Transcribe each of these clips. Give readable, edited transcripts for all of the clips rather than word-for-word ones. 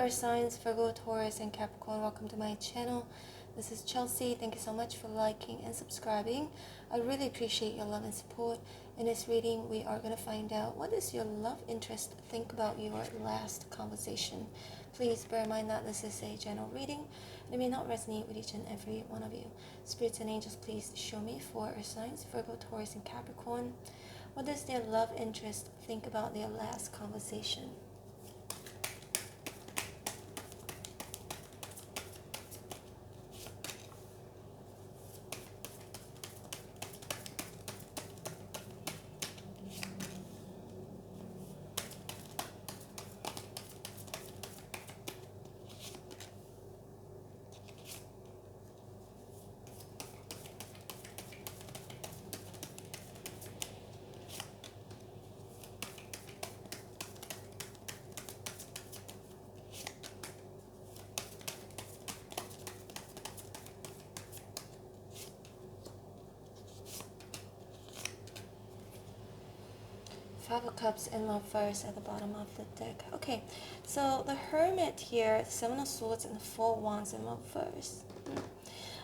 Earth signs, Virgo, Taurus, and Capricorn. Welcome to my channel. This is Chelsea. Thank you so much for liking and subscribing. I really appreciate your love and support. In this reading, we are going to find out what does your love interest think about your last conversation. Please bear in mind that this is a general reading. It may not resonate with each and every one of you. Spirits and angels, please show me for Earth signs, Virgo, Taurus, and Capricorn. What does their love interest think about their last conversation? Five of Cups in reverse at the bottom of the deck. Okay, so the Hermit here, the Seven of Swords, and the Four of Wands in reverse.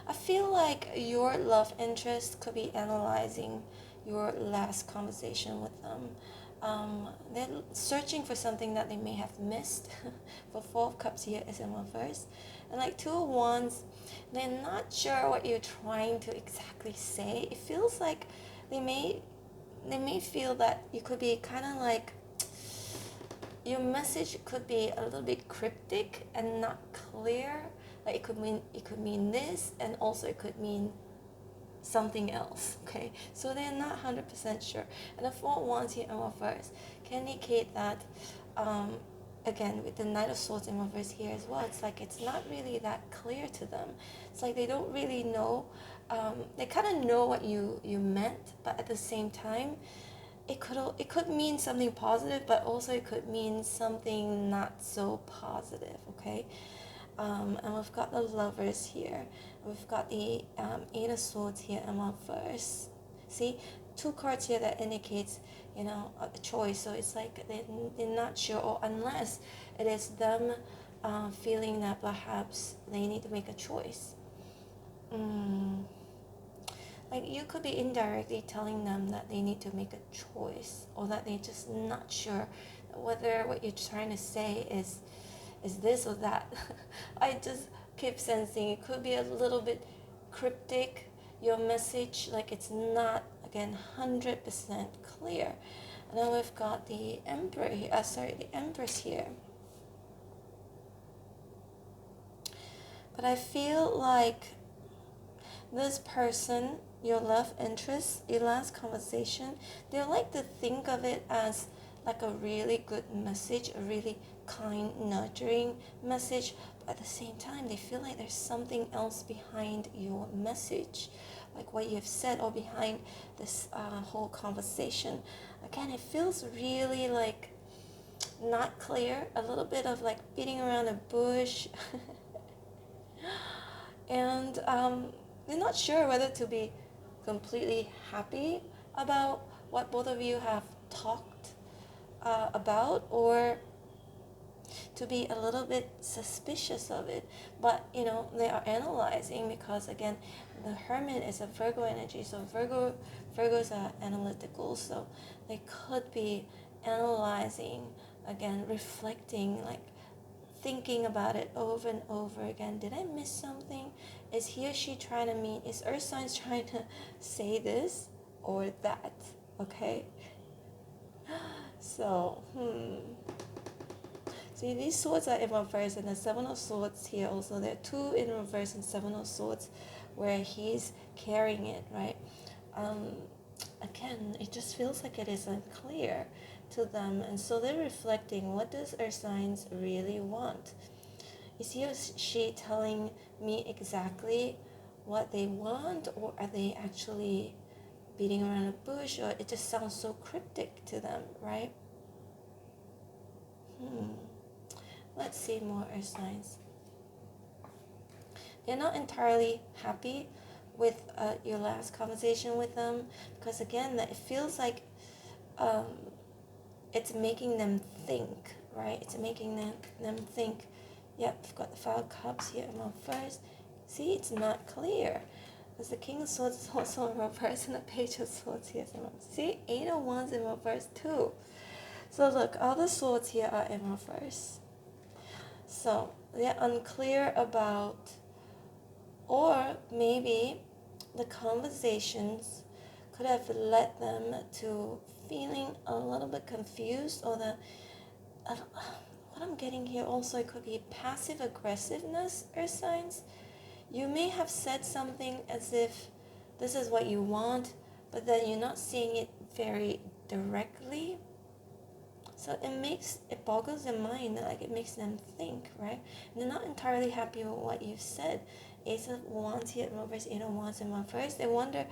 I feel like your love interest could be analyzing your last conversation with them. They're searching for something that they may have missed. The Four of Cups here is in reverse. And like Two of Wands, they're not sure what you're trying to exactly say. It feels like they may feel that you could be kind of like, your message could be a little bit cryptic and not clear. Like it could mean this, and also it could mean something else. Okay, so they're not 100% sure. And the Four of Wands here in reverse can indicate that again, with the Knight of Swords in reverse here as well, it's like it's not really that clear to them. It's like they don't really know. They kind of know what you meant, but at the same time, it could mean something positive, but also it could mean something not so positive. Okay, and we've got the Lovers here. We've got the Eight of Swords here in reverse. See, two cards here that indicates, you know, a choice. So it's like they're not sure, or unless it is them feeling that perhaps they need to make a choice. Like you could be indirectly telling them that they need to make a choice, or that they're just not sure whether what you're trying to say is this or that. I just keep sensing it could be a little bit cryptic, your message, like it's not, again, 100% clear. And then we've got the Emperor here, the Empress here. But I feel like this person, your love interest, your last conversation, they like to think of it as like a really good message, a really kind, nurturing message. But at the same time, they feel like there's something else behind your message, like what you've said, or behind this whole conversation. Again, it feels really like not clear, a little bit of like beating around a bush. And they're not sure whether to be completely happy about what both of you have talked about, or to be a little bit suspicious of it. But you know, they are analyzing, because again, the Hermit is a Virgo energy, so Virgos are analytical, so they could be analyzing, again, reflecting, like thinking about it over and over again. Did I miss something? Is he or she trying to mean, is Earth signs trying to say this or that? Okay, so see, these swords are in reverse, and the Seven of Swords here also. There are two in reverse and Seven of Swords where he's carrying it, right? Again, it just feels like it is unclear to them, and so they're reflecting, what does Earth signs really want? Is he or she telling me exactly what they want, or are they actually beating around a bush, or it just sounds so cryptic to them, right? Let's see more Earth signs. They're not entirely happy with your last conversation with them, because again, it feels like it's making them think, right? It's making them think Yep, we've got the Five of Cups here in reverse. See, it's not clear. Because the King of Swords is also in reverse and the Page of Swords here is in reverse. See, Eight of Wands in reverse too. So look, all the swords here are in reverse. So they're unclear about, or maybe the conversations could have led them to feeling a little bit confused, or what I'm getting here also, it could be passive aggressiveness, earth signs. You may have said something as if this is what you want, but then you're not seeing it very directly. So it boggles their mind, like it makes them think, right? And they're not entirely happy with what you've said. Ace of Wands here in reverse, Eight of Wands in reverse. They wonder,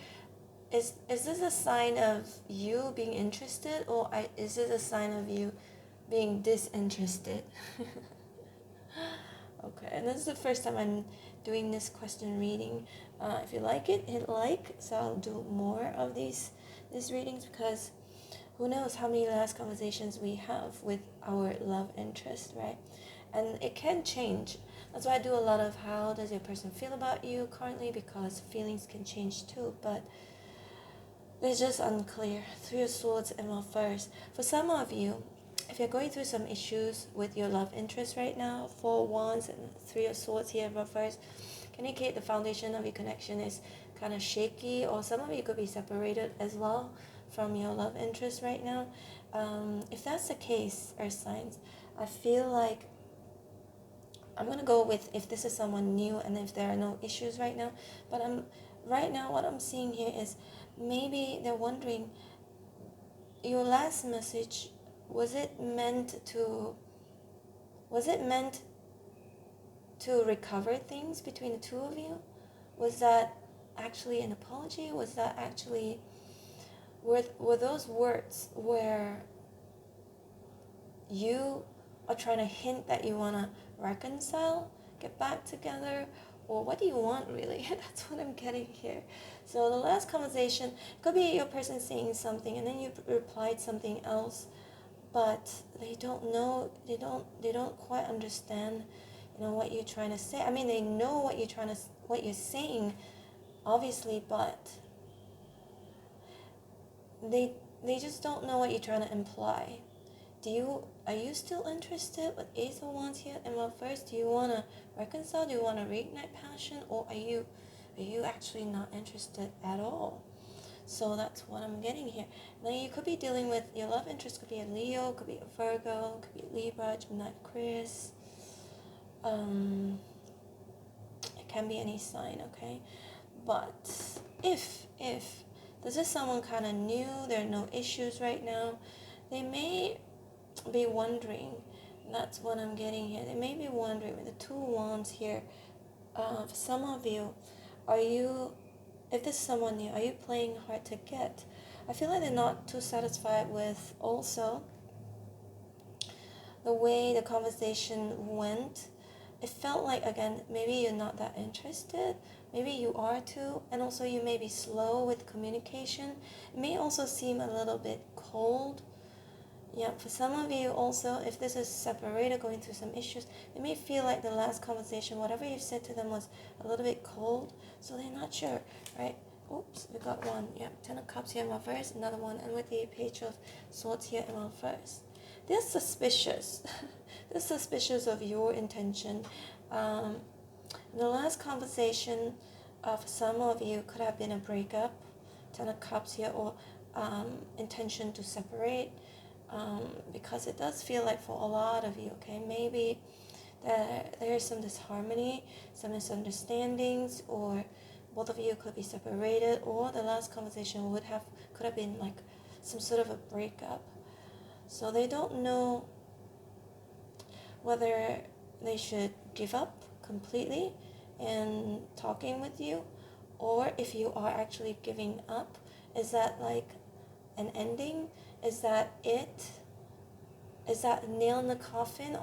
is this a sign of you being interested, or is this a sign of you being disinterested? Okay, and this is the first time I'm doing this question reading. If you like it, hit like, so I'll do more of these readings, because who knows how many last conversations we have with our love interest, right? And it can change. That's why I do a lot of how does your person feel about you currently, because feelings can change too, but it's just unclear. Three of Swords and reverse. For some of you, if you're going through some issues with your love interest right now, Four of Wands and Three of Swords here in reverse, can indicate the foundation of your connection is kind of shaky, or some of you could be separated as well from your love interest right now. If that's the case, earth signs, I feel like I'm going to go with if this is someone new and if there are no issues right now. But right now what I'm seeing here is maybe they're wondering, your last message, was it meant to recover things between the two of you? Was that actually an apology? Was that actually, were those words where you are trying to hint that you want to reconcile, get back together, or what do you want really? That's what I'm getting here. So the last conversation could be your person saying something and then you replied something else, but they don't know, they don't quite understand, what you're trying to say. I mean, they know what you're saying, obviously, but they just don't know what you're trying to imply. Are you still interested with Ace of Wands here in reverse? Do you want to reconcile? Do you want to reignite passion? Or are you actually not interested at all? So that's what I'm getting here. Now you could be dealing with, your love interest could be a Leo, could be a Virgo, could be Libra, Gemini, Aquarius. It can be any sign, okay? But if this is someone kind of new, there are no issues right now, they may be wondering, that's what I'm getting here, they may be wondering with the Two of Wands here, for some of you, if this is someone new, are you playing hard to get? I feel like they're not too satisfied with also the way the conversation went. It felt like, again, maybe you're not that interested, maybe you are too, and also you may be slow with communication. It may also seem a little bit cold. Yeah, for some of you also, if this is separated, going through some issues, they may feel like the last conversation, whatever you said to them was a little bit cold, so they're not sure, right? Oops, we got one. Yeah, Ten of Cups here in reverse, another one, and with the Page of Swords here in reverse. They're suspicious. They're suspicious of your intention. The last conversation for some of you could have been a breakup, Ten of Cups here, or intention to separate. Because it does feel like for a lot of you, okay, maybe there's some disharmony, some misunderstandings, or both of you could be separated, or the last conversation could have been like some sort of a breakup. So they don't know whether they should give up completely in talking with you, or if you are actually giving up, is that like an ending? Is that it? Is that a nail in the coffin?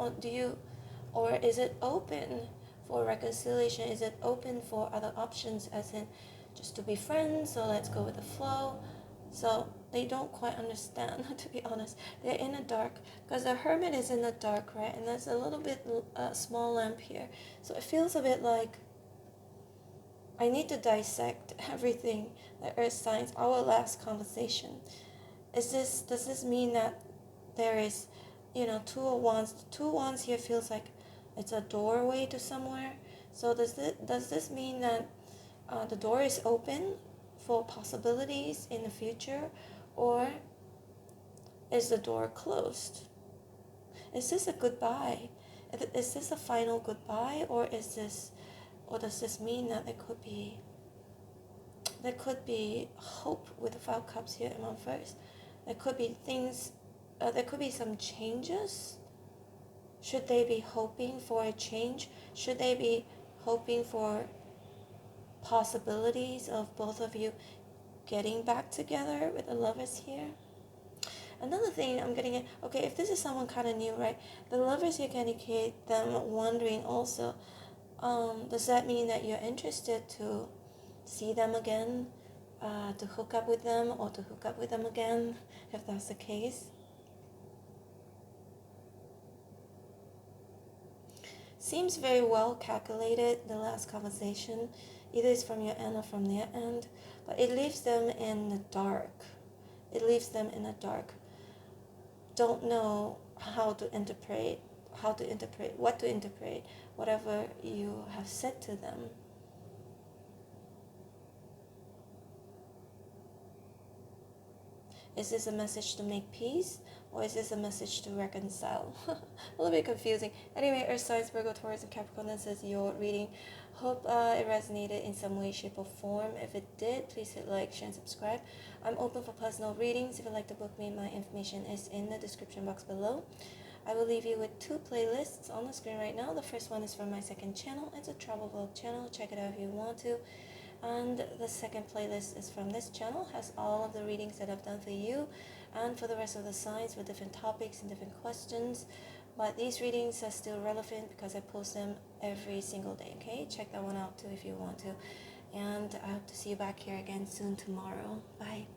Or is it open for reconciliation? Is it open for other options, as in just to be friends, so let's go with the flow? So quite understand, to be honest. They're in the dark because the Hermit is in the dark, right? And there's a little bit small lamp here, so it feels a bit like I need to dissect everything. The Earth signs, our last conversation. Does this mean that there is, Two of Wands? Two of Wands here feels like it's a doorway to somewhere. So does this mean that the door is open for possibilities in the future, or is the door closed? Is this a goodbye? Is this a final goodbye, or does this mean that there could be hope with the Five Cups here in reverse? There could be things. There could be some changes. Should they be hoping for a change? Should they be hoping for possibilities of both of you getting back together with the Lovers here? Another thing I'm getting at, okay, if this is someone kind of new, right? The Lovers here can indicate them wondering also, does that mean that you're interested to see them again, to hook up with them, or to hook up with them again, if that's the case? Seems very well calculated, the last conversation. Either it's from your end or from their end, but it leaves them in the dark. It leaves them in the dark. Don't know what to interpret, whatever you have said to them. Is this a message to make peace, or is this a message to reconcile? A little bit confusing. Anyway, Earth signs, Virgo, Taurus, and Capricorn, this is your reading. Hope it resonated in some way, shape, or form. If it did, please hit like, share, and subscribe. I'm open for personal readings. If you'd like to book me, my information is in the description box below. I will leave you with 2 playlists on the screen right now. The first one is from my second channel. It's a travel vlog channel. Check it out if you want to. And the second playlist is from this channel, has all of the readings that I've done for you and for the rest of the signs with different topics and different questions. But these readings are still relevant because I post them every single day, okay? Check that one out too if you want to. And I hope to see you back here again soon tomorrow. Bye.